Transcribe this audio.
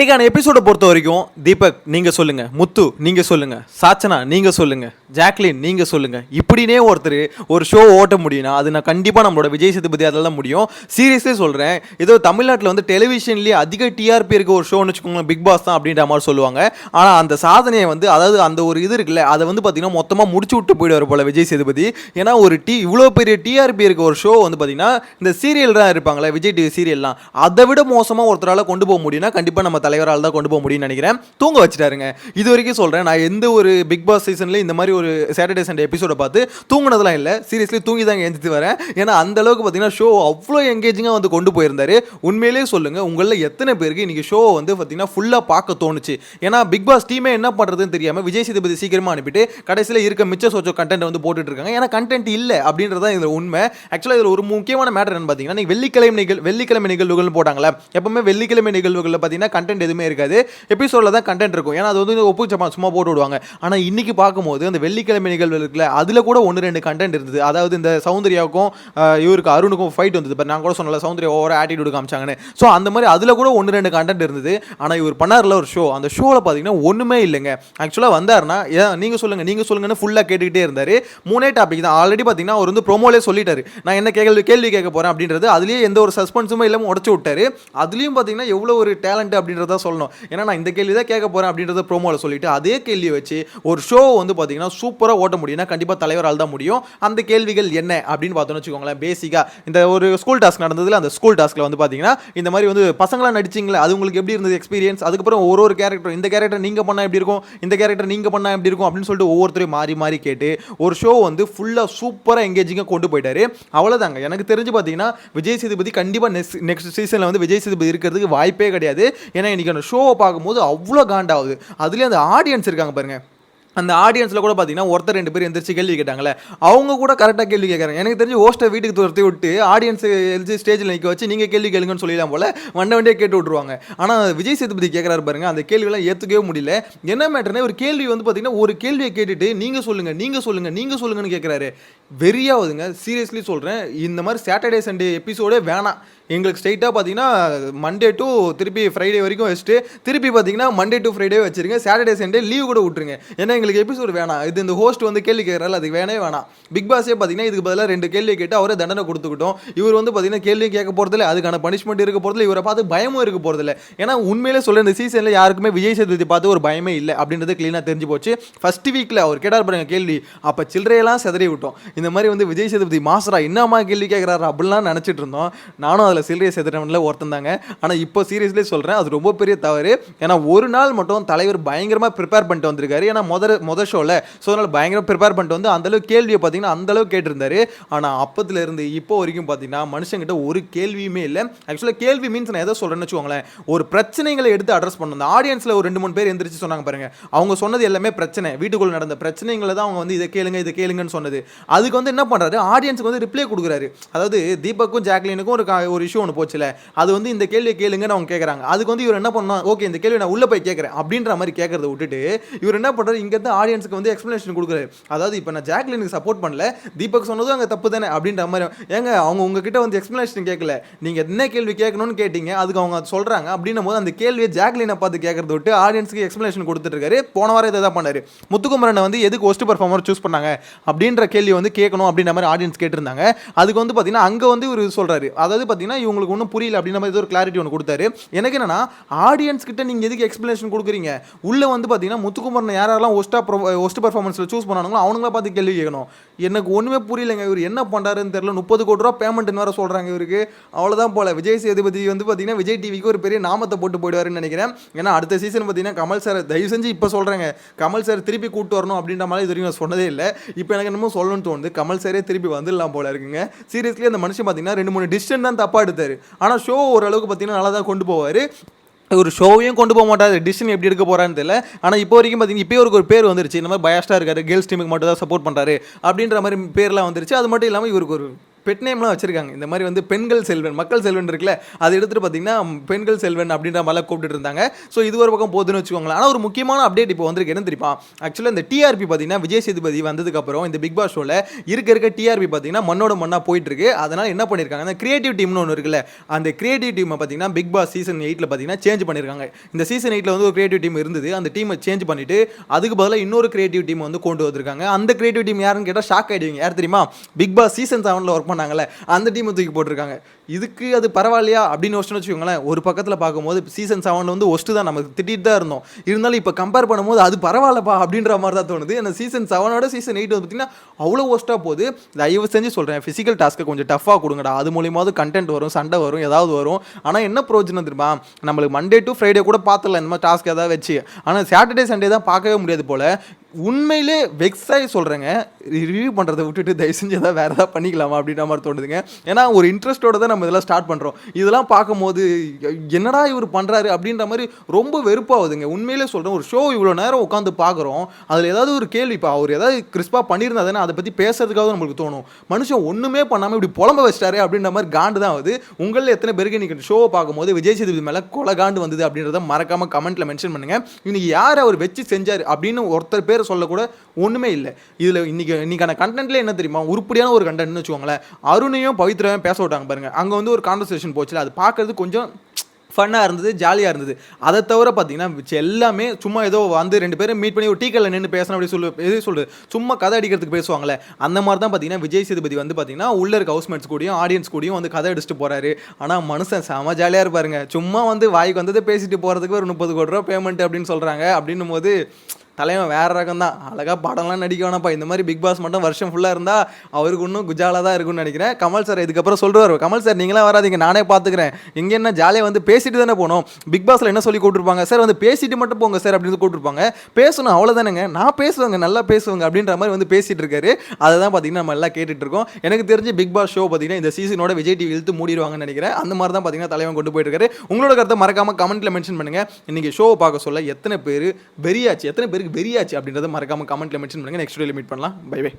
இன்னைக்கான எபிசோட பொறுத்த வரைக்கும் தீபக் நீங்கள் சொல்லுங்கள், முத்து நீங்கள் சொல்லுங்கள், சாச்சனா நீங்கள் சொல்லுங்கள், ஜாக்லின் நீங்கள் சொல்லுங்கள், இப்படினே ஒருத்தர் ஒரு ஷோ ஓட்ட முடியும்னா அது நான் கண்டிப்பாக நம்மளோட விஜய் சேதுபதி அதில் தான் முடியும். சீரியஸ்லி சொல்கிறேன், ஏதோ தமிழ்நாட்டில் வந்து டெலிவிஷன்லேயே அதிக டிஆர்பி இருக்க ஒரு ஷோன்னு வச்சுக்கோங்களேன், பிக் பாஸ் தான் அப்படின்ற மாதிரி சொல்லுவாங்க. ஆனால் அந்த சாதனையை வந்து, அதாவது அந்த ஒரு இது இருக்குல்ல, அதை வந்து பார்த்தீங்கன்னா மொத்தமாக முடிச்சு விட்டு போயிடுவார் போல் விஜய் சேதுபதி. ஏன்னா ஒரு இவ்வளோ பெரிய டிஆர்பி இருக்க ஒரு ஷோ வந்து பார்த்தீங்கன்னா இந்த சீரியல் தான் இருப்பாங்களே, விஜய் டிவி சீரியல்லாம், அதை விட மோசமாக ஒருத்தரால் கொண்டு போக முடியும்னா கண்டிப்பாக நம்ம தலைவரால் தான் கொண்டு போக முடியும்னு நினைக்கிறேன். தூங்க வச்சுட்டாருங்க. இது வரைக்கும் சொல்கிறேன், நான் எந்த ஒரு பிக் பாஸ் சீசன்லேயும் இந்த மாதிரி ஒரு சாட்டர்டே சண்டே எபிசோட பார்த்து தூங்கினதெல்லாம் இல்லை. சீரியஸ்லி தூங்கி தான் எழுந்துட்டு வரேன். ஏன்னா அந்த அளவுக்கு பார்த்தீங்கன்னா ஷோ அவ்வளோ எங்கேஜிங்காக வந்து கொண்டு போயிருந்தாரு. உண்மையிலேயே சொல்லுங்கள், உங்களில் எத்தனை பேருக்கு இன்றைக்கி ஷோ வந்து பார்த்தீங்கன்னா ஃபுல்லாக பார்க்க தோணுச்சு? ஏன்னா பிக் பாஸ் டீமே என்ன பண்ணுறதுன்னு தெரியாமல் விஜய் சேதுபதி சீக்கிரமாக அனுப்பிட்டு கடைசியில் இருக்க மிச்ச சோச்சோ கண்டென்ட் வந்து போட்டுட்டு இருக்காங்க. ஏன்னா கண்டென்ட் இல்லை அப்படின்றதான் இதில் உண்மை. ஆக்சுவலாக இதில் ஒரு முக்கியமான மேட்டர் என்னன்னு பார்த்தீங்கன்னா, நீங்கள் வெள்ளிக்கிழமை நிகழ்வுகள் போட்டாங்களே, எப்பவுமே வெள்ளிக்கிழமை நிகழ்வுகளில் பார்த்தீங்கன்னா கண்டென்ட் எதுவுமே இருக்காது, எபிசோடில் தான் கண்டென்ட் இருக்கும். ஏன்னா அது வந்து ஒப்புச்சமா சும்மா போட்டு விடுவாங்க. ஆனால் இன்னைக்கு பார்க்கும்போது அந்த வெள்ளிக்கிழமை நிகழ்வு இருக்குல்ல, அதில் கூட 1-2 கண்டென்ட் இருந்தது. அதாவது இந்த சௌந்தர்யாவுக்கும் இவருக்கு அருணுக்கும் ஃபைட் வந்தது. இப்போ நான் கூட சொன்னல, சௌந்தர்யா ஓவர ஆட்டிடியூட் காமிச்சாங்கன்னு. ஸோ அந்த மாதிரி அதில் கூட 1-2 கண்டென்ட் இருந்தது. ஆனால் இவர் பண்ணார்ல ஒரு ஷோ, அந்த ஷோவில் பார்த்தீங்கன்னா ஒன்றுமே இல்லைங்க. ஆக்சுவலாக வந்தாருன்னா நீங்கள் சொல்லுங்கன்னு ஃபுல்லாக கேட்டுக்கிட்டே இருந்தார். 3 டாபிக் தான். ஆல்ரெடி பார்த்தீங்கன்னா அவர் வந்து ப்ரோமோலே சொல்லிட்டாரு, நான் என்ன கேள்வி கேட்க போகிறேன் அப்படின்றது. அதுலேயே எந்த ஒரு சஸ்பென்ஸுமே இல்லாமல் உடச்சு விட்டாரு. அதுலேயும் பார்த்தீங்கன்னா எவ்வளோ ஒரு டேலண்ட் அப்படின்றத சொல்லணும். ஏன்னா நான் இந்த கேள்வி தான் கேட்க போகிறேன் அப்படின்றத ப்ரோமோவில் சொல்லிட்டு அதே கேள்வியை வச்சு ஒரு ஷோ வந்து பார்த்தீங்கன்னா சூப்பராக ஓட்ட முடியும்னா கண்டிப்பாக தலைவரால் தான் முடியும். அந்த கேள்விகள் என்ன அப்படின்னு பார்த்தோன்னு வச்சுக்கோங்களேன். பேசிக்காக இந்த ஒரு ஸ்கூல் டாஸ்க் நடந்ததில், அந்த ஸ்கூல் டாஸ்க்கில் வந்து பார்த்தீங்கன்னா இந்த மாதிரி வந்து பசங்களாம் நடிச்சிங்களே, அது உங்களுக்கு எப்படி இருந்தது எக்ஸ்பீரியன்ஸ்? அதுக்கப்புறம் ஒரு கேரக்டர், இந்த கேரக்டர் நீங்கள் பண்ணால் எப்படி இருக்கும், இந்த கேரக்டர் நீங்கள் பண்ணால் எப்படி இருக்கும் அப்படின்னு சொல்லிட்டு ஒவ்வொருத்தரையும் மாறி கேட்டு ஒரு ஷோ வந்து ஃபுல்லாக சூப்பராக எங்கேஜிங்காக கொண்டு போயிட்டாரு. அவ்வளோதாங்க. எனக்கு தெரிஞ்சு பார்த்தீங்கன்னா விஜய் சேதுபதி கண்டிப்பாக நெக்ஸ்ட் சீசனில் வந்து விஜய் சேதுபதி இருக்கிறதுக்கு வாய்ப்பே கிடையாது. ஏன்னா இன்றைக்கி அந்த ஷோவை பார்க்கும்போது அவ்வளோ காண்டாகுது. அதுலேயும் அந்த ஆடியன்ஸ் இருக்காங்க பாருங்க, அந்த ஆடியன்ஸில் கூட பார்த்தீங்கன்னா ஒருத்தர் 2 பேர் எந்திரிச்சு கேள்வி கேட்டாங்களே, அவங்க கூட கரெக்டாக கேள்வி கேட்குறாங்க. எனக்கு தெரிஞ்சு ஹோஸ்ட்டை வீட்டுக்கு துரத்தி விட்டு ஆடியன்ஸ் எழுதி ஸ்டேஜில் நிற்க வச்சு நீங்கள் கேள்வி கேளுங்கன்னு சொல்லலாம் போல் வண்டியே கேட்டு விட்ருவாங்க. ஆனால் விஜய் சேதுபதி கேட்குறாரு பாருங்க, அந்த கேள்வியெல்லாம் ஏற்றுக்கவே முடியல. என்ன மேட்டர்னா, ஒரு கேள்வி வந்து பார்த்தீங்கன்னா ஒரு கேள்வியை கேட்டுட்டு நீங்கள் சொல்லுங்கன்னு கேட்குறாரு. வெறியாகுதுங்க. சீரியஸ்லி சொல்கிறேன், இந்த மாதிரி சாட்டர்டே சண்டே எபிசோடே வேணாம். எங்களுக்கு ஸ்ட்ரைட்டாக பார்த்தீங்கன்னா மண்டே டு திருப்பி ஃப்ரைடே வரைக்கும் வச்சுட்டு திருப்பி பார்த்தீங்கன்னா மண்டே டு ஃப்ரைடே வச்சுருங்க, சாட்டர்டே சண்டே லீவ் கூட விட்டுருங்க. ஏன்னா எங்களுக்கு எபிசோடு வேணாம். இது இந்த ஹோஸ்ட் வந்து கேள்வி கேட்குறாரு, அதுக்கு வேணாம். பிக் பாஸே பார்த்தீங்கன்னா இதுக்கு பதிலாக 2 கேள்வி கேட்டு அவரே தண்டனை கொடுத்துக்கிட்டோம். இவர் வந்து பார்த்தீங்கன்னா கேள்வி கேட்க போகிறதில்ல, அதுக்கான பனிஷ்மெண்ட் இருக்க போகிறதில்ல, இவரை பார்த்து பயமும் இருக்க போகிறதில்ல. ஏன்னா உண்மையிலே சொல்ல, இந்த சீசனில் யாருக்குமே விஜய் சேதுபதி பார்த்து ஒரு பயமே இல்லை அப்படின்றது க்ளீனாக தெரிஞ்சு போச்சு. ஃபர்ஸ்ட் வீக்கில் அவர் கேட்டார் பாருங்க கேள்வி, அப்போ சில்லறையெல்லாம் செதறி விட்டோம். இந்த மாதிரி வந்து விஜய் சேதுபதி மாஸ்டரா என்னம்மா கேள்வி கேட்குறாரு அப்படிலாம் நினச்சிட்டு இருந்தோம். நானும் அதில் சில்லறையை செதுறவனில் ஒருத்தன் தாங்க. ஆனால் இப்போ சீரியஸ்லி சொல்கிறேன், அது ரொம்ப பெரிய தவறு. ஏன்னா ஒரு நாள் மட்டும் தலைவர் பயங்கரமாக ப்ரிப்பேர் பண்ணிட்டு வந்திருக்காரு. ஏன்னா முதல் ஷோவில், ஸோ அதனால் பயங்கரமாக ப்ரிப்பேர் பண்ணிட்டு வந்து அந்தளவு கேள்வியை பார்த்தீங்கன்னா அந்தளவுக்கு கேட்டிருந்தாரு. ஆனால் அப்பத்துலேருந்து இப்போ வரைக்கும் பார்த்தீங்கன்னா மனுஷங்கிட்ட ஒரு கேள்வியுமே இல்லை. ஆக்சுவலாக கேள்வி மீன்ஸ் நான் எதை சொல்கிறேன்னு வச்சுக்கோங்களேன், ஒரு பிரச்சனைகளை எடுத்து அட்ரஸ் பண்ணணும். அந்த ஆடியன்ஸில் ஒரு 2-3 பேர் எந்திரிச்சு சொன்னாங்க பாருங்க, அவங்க சொன்னது எல்லாமே பிரச்சனை, வீட்டுக்குள்ள நடந்த பிரச்சனைகளை தான் அவங்க வந்து இதை கேளுங்கன்னு சொன்னது. அதுக்கு வந்து என்ன பண்ணுறாரு, ஆடியன்ஸுக்கு வந்து ரிப்ளை கொடுக்குறாரு. அதாவது தீபக்கும் ஜாக்லினுக்கும் ஒரு இஷ்யூ ஒன்று போச்சுல, அது வந்து இந்த கேள்வியை கேளுங்கன்னு அவங்க கேட்குறாங்க. அதுக்கு வந்து இவர் என்ன பண்ணணும், ஓகே இந்த கேள்வி நான் உள்ளே போய் கேட்குறேன் அப்படின்ற மாதிரி கேட்கறத விட்டுட்டு இவர் என்ன பண்ணுறாரு, இங்கேருந்து ஆடியன்ஸுக்கு வந்து எக்ஸ்ப்ளனேஷன் கொடுக்குறாரு. அதாவது இப்போ நான் ஜாக்லினுக்கு சப்போர்ட் பண்ணல, தீபக் சொன்னதும் அங்கே தப்பு தானே அப்படின்ற மாதிரி. ஏங்க அவங்க உங்ககிட்ட வந்து எக்ஸ்ப்ளனேஷன் கேட்கல, நீங்கள் என்ன கேள்வி கேட்கணும்னு கேட்டீங்க, அதுக்கு அவங்க சொல்கிறாங்க அப்படின்னும் போது அந்த கேள்வியை ஜாக்லினை பார்த்து கேட்கறத விட்டு ஆடியன்ஸுக்கு எக்ஸ்ப்ளனேஷன் கொடுத்துட்டு இருக்காரு. போன வாரம் இதை தான் பண்ணாரு. முத்துக்குமரனை வந்து எதுக்கு ஒஸ்ட் பர்ஃபார்மர் சூஸ் பண்ணாங்க அப்படின்ற கேள்வி வந்து கேட்கணும் அப்படின்ற மாதிரி ஆடியன்ஸ் கேட்டிருந்தாங்க. அதுக்கு வந்து பார்த்தீங்கன்னா அங்கே வந்து இவர் சொல்கிறாரு, அதாவது பார்த்தீங்கன்னா இவங்களுக்கு ஒன்றும் புரியல அப்படின்ற மாதிரி ஒரு கிளாரிட்டி ஒன்று கொடுத்தாரு. எனக்கு என்னன்னா, ஆடியன்ஸ் கிட்ட நீங்கள் எதுக்கு எக்ஸ்ப்ளனேஷன் கொடுக்குறீங்க? உள்ளே வந்து பார்த்தீங்கன்னா முத்துக்குமரனை யாரெல்லாம் ஒஸ்ட் பர்ஃபார்மன்ஸில் சூஸ் பண்ணாங்களோ அவங்கள பார்த்து கேள்வி கேட்கணும். எனக்கு ஒன்றுமே புரியலைங்க, இவர் என்ன பண்ணுறாருன்னு தெரியல. 30 கோடி ரூபா பேமெண்ட்னு வேறு சொல்கிறாங்க இவருக்கு. அவ்வளோதான் போல. விஜய் சேதுபதி வந்து பார்த்தீங்கன்னா விஜய் டிவிக்கு ஒரு பெரிய நாமத்தை போட்டு போயிடுவாருன்னு நினைக்கிறேன். ஏன்னா அடுத்த சீசன் பார்த்தீங்கன்னா கமல் சார், தயவு செஞ்சு இப்போ சொல்கிறேங்க, கமல் சார் திருப்பி கூப்பிட்டு வரணும் அப்படின்ற மாதிரி இது வரைக்கும் நான் சொன்னதே இல்லை. இப்போ எனக்கு என்னமோ சொல்லணும்னு தோணுது, கமல் சாரே திருப்பி வந்துடலாம் போல இருக்குங்க. சீரியஸ்லி அந்த மனுஷன் பார்த்தீங்கன்னா 2-3 டிசிஷன் தான் தப்பாக எடுத்தார். ஆனால் ஷோ ஓரளவுக்கு பார்த்தீங்கன்னா நல்லா தான் கொண்டு போவார். ஒரு ஷோவையும் கொண்டு போக மாட்டார். டிசிஷன் எப்படி எடுக்க போகிறான்னு தெரியல. ஆனால் இப்போ வரைக்கும் பார்த்தீங்கன்னா இப்போ ஒரு பேர் வந்துருச்சு, இந்த மாதிரி பயாஸ்டாக இருக்காரு, கேர்ள்ஸ் டீமுக்கு மட்டும் தான் சப்போர்ட் பண்ணுறாரு அப்படின்ற மாதிரி பேர்லாம் வந்துருச்சு. அது மட்டும் இல்லாமல் இவருக்கு ஒரு பெட் நேம்லாம் வச்சிருக்காங்க. இந்த மாதிரி வந்து பெண்கள் செல்வன், மக்கள் செல்வன் இருக்குல்ல, அதை எடுத்துட்டு பார்த்தீங்கன்னா பெண்கள் செல்வன் அப்படின்ற மாதிரிலாம் கூப்பிட்டு இருந்தாங்க. ஸோ இது ஒரு பக்கம் போகுதுன்னு வச்சுக்கோங்களேன். ஆனால் ஒரு முக்கியமான அப்டேட் இப்போ வந்திருக்கு. என்ன தெரியுமா? ஆக்சுவலாக இந்த டிஆர்பி பார்த்தீங்கன்னா விஜய் சேதுபதி வந்ததுக்கப்புறம் இந்த பிக் பாஸ் ஷோவில் இருக்க டிஆர்பி பார்த்தீங்கன்னா மண்ணோட மண்ணா போயிட்டு இருக்கு. அதனால் என்ன பண்ணியிருக்காங்க, அந்த கிரியேட்டிவ் டீம்னு ஒன்று இருக்குல்ல, அந்த கிரியேட்டிவ் டீமை பார்த்தீங்கன்னா பிக் பாஸ் சீசன் 8ல் பார்த்தீங்கன்னா சேஞ்ச் பண்ணியிருக்காங்க. இந்த சீசன் 8ல் வந்து ஒரு கிரியேட்டிவ் டீம் இருந்தது. அந்த டீமை சேஞ்ச் பண்ணிட்டு அதுக்கு பதிலாக இன்னொரு கிரியேட்டிவ் டீம் வந்து கொண்டு வந்திருக்காங்க. அந்த கிரியேட்டிவ் டீம் யாருன்னு கேட்டால் ஷாக் ஆகிடுவீங்க. யார் தெரியுமா? பிக் பாஸ் சீசன் 7ல் ஒர்க் பண்ணாங்கல்ல, அந்த டீமை தூக்கி போட்டிருக்காங்க. இதுக்கு அது பரவாயில்லையா அப்படின்னு யோசிச்சுன்னு வச்சுக்கோங்களேன். ஒரு பக்கத்தில் பார்க்கும்போது சீசன் 7 வந்து ஒஸ்ட்டு தான், நமக்கு திட்டிட்டு தான் இருந்தோம். இருந்தாலும் இப்போ கம்பேர் பண்ணும்போது அது பரவாயில்லப்பா அப்படின்ற மாதிரி தான் தோணுது. அந்த சீசன் 7ஓட சீசன் 8 வந்து பார்த்தீங்கன்னா அவ்வளோ ஒஸ்ட்டாக போகுது. தயவு செஞ்சு சொல்கிறேன், ஃபிசிக்கல் டாஸ்க்கை கொஞ்சம் டஃப்பாக கொடுங்கடா. அது மூலியமாவது கண்டென்ட் வரும், சண்டை வரும், ஏதாவது வரும். ஆனால் என்ன ப்ரோஜனம் தெரியுமா? நம்மளுக்கு மண்டே டு ஃப்ரைடே கூட பார்த்துடலாம் இந்த மாதிரி டாஸ்க் ஏதாவது வச்சு. ஆனால் சாட்டர்டே சண்டே தான் பார்க்கவே முடியாது போல். உண்மையிலே வெக்ஸாகி சொல்கிறேங்க, ரிவ்யூ பண்ணுறதை விட்டுட்டு தயவு செஞ்சு எதாவது வேறு ஏதாவது பண்ணிக்கலாமா அப்படின்ற மாதிரி தோணுதுங்க. ஏன்னா ஒரு இன்ட்ரெஸ்ட்டோட தான் நம்ம இதெல்லாம் ஸ்டார்ட் பண்ணுறோம். இதெல்லாம் பார்க்கும்போது என்னடா இவர் பண்ணுறாரு அப்படின்ற மாதிரி ரொம்ப வெறுப்பாகுதுங்க. உண்மையிலே சொல்கிறேன், ஒரு ஷோ இவ்வளோ நேரம் உட்காந்து பார்க்குறோம், அதில் ஏதாவது ஒரு கேள்வி, இப்போ அவர் ஏதாவது கிறிஸ்பாக பண்ணியிருந்தா தானே அதை பற்றி பேசுறதுக்காக நம்மளுக்கு தோணும். மனுஷன் ஒன்றுமே பண்ணாமல் இப்படி புலம்ப வச்சிட்டாரு அப்படின்ற மாதிரி காண்டு தான் ஆகுது. உங்களில் எத்தனை பேருக்கு இன்றைக்கி ஷோவை பார்க்கும்போது விஜய் சேதுபதி மேலே கொலை காண்டு வந்தது அப்படின்றத மறக்காமல் கமெண்ட்டில் மென்ஷன் பண்ணுங்கள். இன்னைக்கு யார் அவர் வச்சு செஞ்சார் அப்படின்னு ஒருத்தர் பேர் சொல்லக்கூட ஒன்றுமே இல்லை. இதில் இன்னைக்கான கண்டென்ட்ல என்ன தெரியுமா? உருப்படியான ஒரு கண்டென்ட்னு வச்சுக்கோங்களேன். அருணையும் பவித்ராவையும் பேச விட்டாங்க பாருங்க. அங்கே வந்து ஒரு கான்வர்சேஷன் போச்சுல, அது பார்க்கறது கொஞ்சம் ஃபன்னாக இருந்தது, ஜாலியாக இருந்தது. அதை தவிர பார்த்தீங்கன்னா எல்லாமே சும்மா ஏதோ வந்து 2 பேரும் மீட் பண்ணி ஒரு டீக்கல்ல நின்று பேசணும் அப்படி எது சொல்லுது, சும்மா கதை அடிக்கிறதுக்கு பேசுவாங்களே, அந்த மாதிரி தான் பார்த்தீங்கன்னா விஜய் சேதுபதி வந்து பார்த்தீங்கன்னா உள்ள இருக்க ஹவுஸ்மேட்ஸ் கூடயும் ஆடியன்ஸ் கூடயும் வந்து கதை அடிச்சுட்டு போறாரு. ஆனால் மனுஷன் செம ஜாலியாக இருப்பாருங்க. சும்மா வந்து வாய்க்கு வந்ததை பேசிட்டு போகிறதுக்கு ஒரு 30 கோடி ரூபா பேமெண்ட் அப்படின்னு சொல்கிறாங்க. அப்படின்னும் போது தலைவன் வேறு ரகம் தான். அழகாக படம்லாம் நடிக்க வேணாப்பா. இந்த மாதிரி பிக் பாஸ் மட்டும் வருஷம் ஃபுல்லாக இருந்தால் அவருக்கு இன்னும் குஜாலாக தான் இருக்குன்னு நினைக்கிறேன். கமல் சார் இதுக்கப்புறம் சொல்லுவார், கமல் சார் நீங்களாம் வராதிங்க, நானே பார்த்துக்கிறேன். இங்கே என்ன ஜாலியாக வந்து பேசிட்டு தானே போனோம். பிக் பாஸில் என்ன சொல்லி கூப்பிட்டுருப்பாங்க, சார் வந்து பேசிட்டு மட்டும் போங்க சார் அப்படின்னு கூப்பிட்டுருப்பாங்க. பேசணும் அவ்வளோதானேங்க, நான் பேசுவேங்க, நல்லா பேசுவேங்க அப்படின்ற மாதிரி வந்து பேசிகிட்டு இருக்காரு. அதை தான் பார்த்தீங்கன்னா நம்ம எல்லாம் கேட்டுட்டு இருக்கோம். எனக்கு தெரிஞ்சு பிக் பாஸ் ஷோ பார்த்தீங்கன்னா இந்த சீசனோட விஜய் டிவி இழுத்து மூடிடுவாங்கன்னு நினைக்கிறேன். அந்த மாதிரி தான் பார்த்தீங்கன்னா தலைவன் கொண்டு போயிட்டு இருக்காரு. உங்களோட கருத்தை மறக்காமல் கமெண்ட்டில் மென்ஷன் பண்ணுங்கள். இன்றைக்கி ஷோவை பார்க்க சொல்ல எத்தனை பேருக்கு வெறியாச்சு அப்படின்றத மறக்காம கமெண்ட்ல மென்ஷன் பண்ணுங்க. நெக்ஸ்ட் வீடியோல மீட் பண்ணலாம். Bye by.